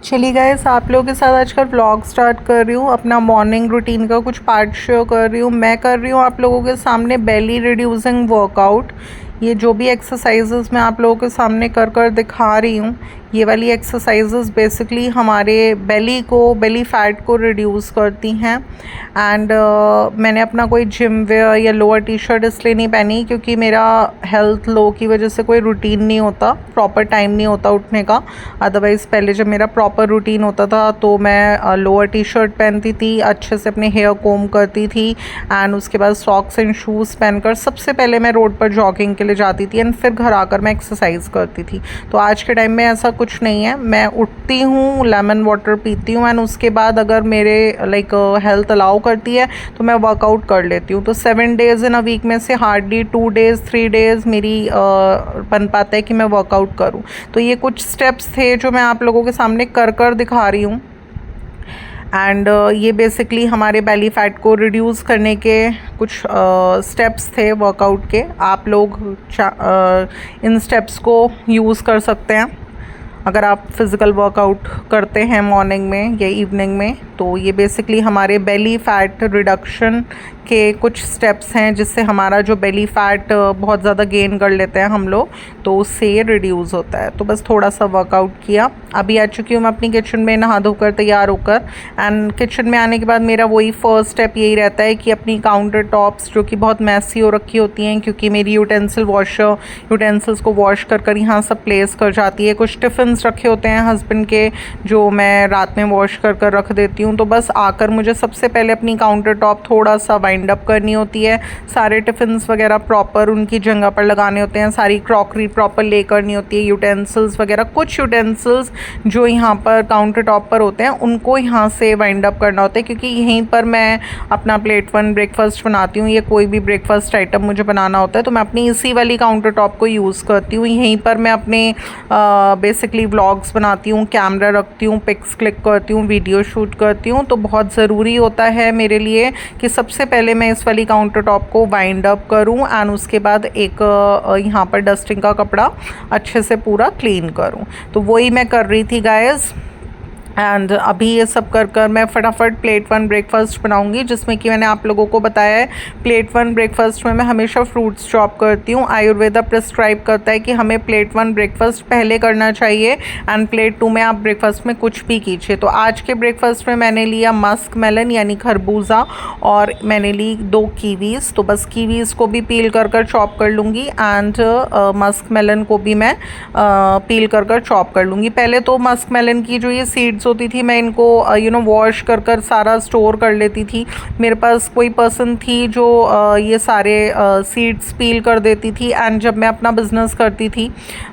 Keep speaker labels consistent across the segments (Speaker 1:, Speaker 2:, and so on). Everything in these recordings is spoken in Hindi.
Speaker 1: चलिए गाइस, आप लोगों के साथ आजकल व्लॉग स्टार्ट कर रही हूँ। अपना मॉर्निंग रूटीन का कुछ पार्ट शेयर कर रही हूँ। मैं कर रही हूँ आप लोगों के सामने बेली रिड्यूसिंग वर्कआउट। ये जो भी एक्सरसाइजेस मैं आप लोगों के सामने कर कर दिखा रही हूँ, ये वाली एक्सरसाइजेस बेसिकली हमारे बेली फैट को रिड्यूस करती हैं। एंड मैंने अपना कोई जिम वेयर या लोअर टी शर्ट इसलिए नहीं पहनी क्योंकि मेरा हेल्थ लो की वजह से कोई रूटीन नहीं होता, प्रॉपर टाइम नहीं होता उठने का। अदरवाइज़ पहले जब मेरा प्रॉपर रूटीन होता था तो मैं लोअर टी शर्ट पहनती थी, अच्छे से अपने हेयर कोम करती थी एंड उसके बाद सॉक्स एंड शूज़ पहनकर सबसे पहले मैं रोड पर जॉगिंग के लिए जाती थी एंड फिर घर आकर मैं एक्सरसाइज करती थी। तो आज के टाइम में ऐसा कुछ नहीं है। मैं उठती हूँ, लेमन वाटर पीती हूँ एंड उसके बाद अगर मेरे हेल्थ अलाउ करती है तो मैं वर्कआउट कर लेती हूँ। तो 7 डेज़ इन अ वीक में से हार्डली 2 डेज़ 3 डेज़ मेरी बन पाता है कि मैं वर्कआउट करूँ। तो ये कुछ स्टेप्स थे जो मैं आप लोगों के सामने कर कर दिखा रही हूँ। एंड ये बेसिकली हमारे बेली फैट को रिड्यूस करने के कुछ स्टेप्स थे वर्कआउट के। आप लोग इन स्टेप्स को यूज़ कर सकते हैं अगर आप फिज़िकल वर्कआउट करते हैं मॉर्निंग में या इवनिंग में। तो ये बेसिकली हमारे बेली फैट रिडक्शन के कुछ स्टेप्स हैं जिससे हमारा जो बेली फैट बहुत ज़्यादा गेन कर लेते हैं हम लोग, तो उससे ये रिड्यूस होता है। तो बस थोड़ा सा वर्कआउट किया। अभी आ चुकी हूँ मैं अपनी किचन में, नहा धोकर तैयार होकर। एंड किचन में आने के बाद मेरा वही फर्स्ट स्टेप यही रहता है कि अपनी काउंटर टॉप्स जो कि बहुत मैसी हो रखी होती हैं क्योंकि मेरी यूटेंसिल्स को वॉश कर कर यहाँ सब प्लेस कर जाती है। कुछ टिफ़िन्स रखे होते हैं हस्बैंड के जो मैं रात में वॉश कर कर रख देती हूँ। तो बस आकर मुझे सबसे पहले अपनी काउंटर टॉप थोड़ा सा वाइंड अप करनी होती है। सारे टिफ़िन्स वगैरह प्रॉपर उनकी जगह पर लगाने होते हैं, सारी क्रॉकरी प्रॉपर ले करनी होती है, यूटेंसिल्स वगैरह। कुछ यूटेंसिल्स जो यहाँ पर काउंटर टॉप पर होते हैं उनको यहाँ से वाइंड अप करना होता है क्योंकि यहीं पर मैं अपना प्लेट वन ब्रेकफास्ट बनाती हूँ। ये कोई भी ब्रेकफास्ट आइटम मुझे बनाना होता है तो मैं अपनी इसी वाली काउंटर टॉप को यूज़ करती हूँ। यहीं पर मैं अपने बेसिकली व्लॉग्स बनाती हूँ, कैमरा रखती हूँ, पिक्स क्लिक करती हूँ, वीडियो शूट करती हूँ। तो बहुत ज़रूरी होता है मेरे लिए कि सबसे पहले मैं इस वाली काउंटर टॉप को वाइंड अप करूँ एंड उसके बाद एक यहाँ पर डस्टिंग का कपड़ा अच्छे से पूरा क्लीन करूँ। तो वही मैं कर रही थी गाइस। एंड अभी ये सब कर कर मैं फटाफट प्लेट वन ब्रेकफास्ट बनाऊंगी जिसमें कि मैंने आप लोगों को बताया है प्लेट वन ब्रेकफास्ट में मैं हमेशा फ्रूट्स चॉप करती हूँ। आयुर्वेदा प्रिस्क्राइब करता है कि हमें प्लेट वन ब्रेकफास्ट पहले करना चाहिए एंड प्लेट टू में आप ब्रेकफास्ट में कुछ भी कीजिए। तो आज के ब्रेकफास्ट में मैंने लिया मस्क मेलन यानी खरबूजा और मैंने ली 2 कीवीज़। तो बस कीवीज़ को भी पील कर कर चॉप कर लूँगी एंड मस्क मेलन को भी मैं पील कर कर चॉप कर लूँगी। पहले तो मस्क मेलन की जो ये सीड्स होती थी मैं इनको वॉश कर कर सारा स्टोर कर लेती थी। मेरे पास कोई पर्सन थी जो ये सारे सीड्स पील कर देती थी। एंड जब मैं अपना बिज़नेस करती थी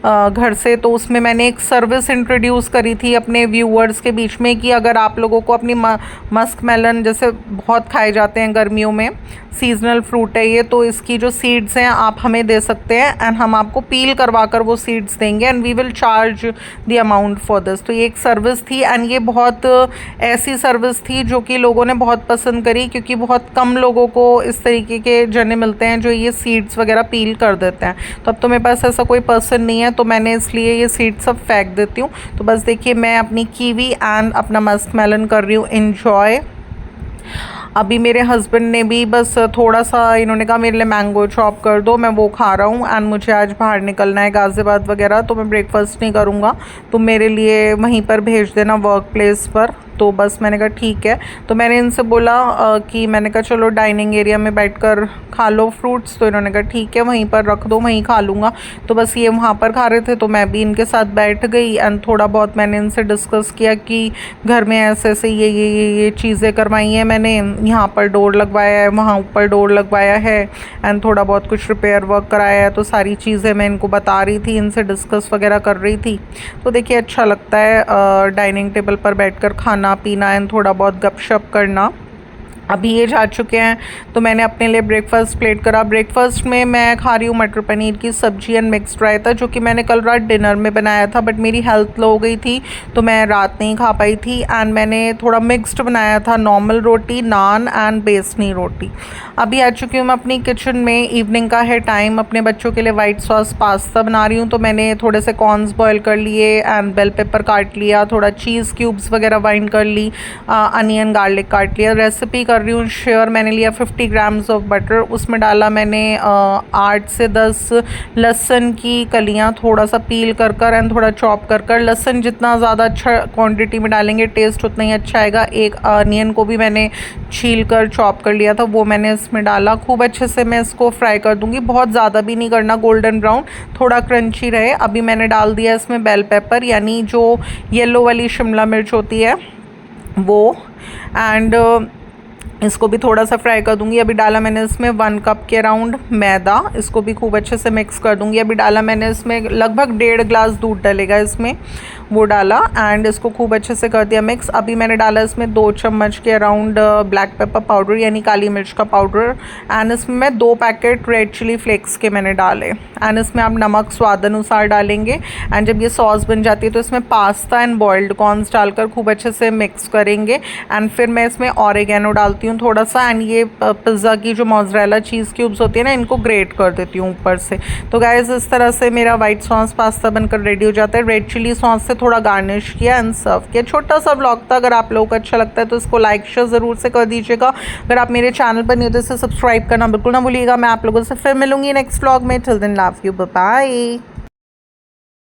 Speaker 1: घर से तो उसमें मैंने एक सर्विस इंट्रोड्यूस करी थी अपने व्यूअर्स के बीच में कि अगर आप लोगों को अपनी मस्क मेलन जैसे बहुत खाए जाते हैं गर्मियों में, सीजनल फ्रूट है ये, तो इसकी जो सीड्स हैं आप हमें दे सकते हैं एंड हम आपको पील करवा कर वो सीड्स देंगे and we will charge the amount for this. तो ये एक सर्विस थी एंड ये बहुत ऐसी सर्विस थी जो कि लोगों ने बहुत पसंद करी क्योंकि बहुत कम लोगों को इस तरीके के जने मिलते हैं जो ये सीड्स वगैरह पील कर देते हैं। तो अब तो मेरे पास ऐसा कोई पर्सन नहीं है तो मैंने इसलिए ये सीड्स सब फेंक देती हूँ। तो बस देखिए मैं अपनी कीवी एंड अपना मस्क मेलन कर रही हूँ एन्जॉय। अभी मेरे हस्बैंड ने भी बस थोड़ा सा इन्होंने कहा मेरे लिए मैंगो चॉप कर दो, मैं वो खा रहा हूँ एंड मुझे आज बाहर निकलना है गाज़ियाबाद वगैरह तो मैं ब्रेकफास्ट नहीं करूँगा, तो मेरे लिए वहीं पर भेज देना वर्क प्लेस पर। तो बस मैंने कहा ठीक है। तो मैंने इनसे बोला कि मैंने कहा चलो डाइनिंग एरिया में बैठकर खा लो फ्रूट्स। तो इन्होंने कहा ठीक है वहीं पर रख दो, वहीं खा लूँगा। तो बस ये वहाँ पर खा रहे थे तो मैं भी इनके साथ बैठ गई एंड थोड़ा बहुत मैंने इनसे डिस्कस किया कि घर में ऐसे ऐसे ये चीज़ें करवाई हैं मैंने, यहाँ पर डोर लगवाया है, वहाँ ऊपर डोर लगवाया है एंड थोड़ा बहुत कुछ रिपेयर वर्क कराया है। तो सारी चीज़ें मैं इनको बता रही थी, इनसे डिस्कस वगैरह कर रही थी। तो देखिए अच्छा लगता है डाइनिंग टेबल पर बैठकर खाना पीना एंड थोड़ा बहुत गपशप करना। अभी ये जा चुके हैं, तो मैंने अपने लिए ब्रेकफास्ट प्लेट करा। ब्रेकफास्ट में मैं खा रही हूँ मटर पनीर की सब्जी एंड मिक्स्ड रायता, जो कि मैंने कल रात डिनर में बनाया था, बट मेरी हेल्थ लो हो गई थी तो मैं रात नहीं खा पाई थी। एंड मैंने थोड़ा मिक्स्ड बनाया था, नॉर्मल रोटी, नान एंड बेसनी रोटी। अभी आ चुकी हूँ मैं अपनी किचन में, इवनिंग का है टाइम। अपने बच्चों के लिए वाइट सॉस पास्ता बना रही हूँ, तो मैंने थोड़े से कॉर्न्स बॉयल कर लिए एंड बेल पेपर काट लिया, थोड़ा चीज़ क्यूब्स वगैरह बाइंड कर ली, अनियन गार्लिक काट लिया। रेसिपी कर रही हूँ शेयर। मैंने लिया 50 ग्राम्स ऑफ बटर, उसमें डाला मैंने 8 से 10 लहसुन की कलियाँ, थोड़ा सा पील कर एंड थोड़ा चॉप कर। लहसुन जितना ज़्यादा अच्छा क्वांटिटी में डालेंगे टेस्ट उतना ही अच्छा आएगा। एक अनियन को भी मैंने छील कर चॉप कर लिया था, वो मैंने इसमें डाला। खूब अच्छे से मैं इसको फ्राई कर दूँगी, बहुत ज़्यादा भी नहीं करना गोल्डन ब्राउन, थोड़ा क्रंची रहे। अभी मैंने डाल दिया इसमें बेल पेपर, यानी जो येलो वाली शिमला मिर्च होती है वो, एंड इसको भी थोड़ा सा फ्राई कर दूंगी। अभी डाला मैंने इसमें 1 कप के अराउंड मैदा, इसको भी खूब अच्छे से मिक्स कर दूंगी। अभी डाला मैंने इसमें लगभग 1.5 ग्लास दूध डलेगा इसमें, वो डाला एंड इसको खूब अच्छे से कर दिया मिक्स। अभी मैंने डाला इसमें 2 चम्मच के अराउंड ब्लैक पेपर पाउडर, यानी काली मिर्च का पाउडर, एंड इसमें मैं 2 पैकेट रेड चिली फ्लेक्स के मैंने डाले। एंड इसमें आप नमक स्वाद अनुसार डालेंगे। एंड जब ये सॉस बन जाती है तो इसमें पास्ता एंड बॉइल्ड कॉर्न्स डालकर खूब अच्छे से मिक्स करेंगे। एंड फिर मैं इसमें ऑरिगेनो डालती हूँ थोड़ा सा, एंड ये पिज़्ज़ा की जो मोज़रेला चीज़ क्यूब्स होती है ना, इनको ग्रेट कर देती हूँ ऊपर से। तो गाइस इस तरह से मेरा वाइट सॉस पास्ता बनकर रेडी हो जाता है। रेड चिली सॉस से थोड़ा गार्निश किया एंड सर्व किया। छोटा सा व्लॉग था, अगर आप लोगों को अच्छा लगता है तो इसको लाइक शेयर ज़रूर से कर दीजिएगा। अगर आप मेरे चैनल पर नहीं हो तो इसे सब्सक्राइब करना बिल्कुल ना भूलिएगा। मैं आप लोगों से फिर मिलूंगी नेक्स्ट व्लॉग में। Till then love you, bye bye.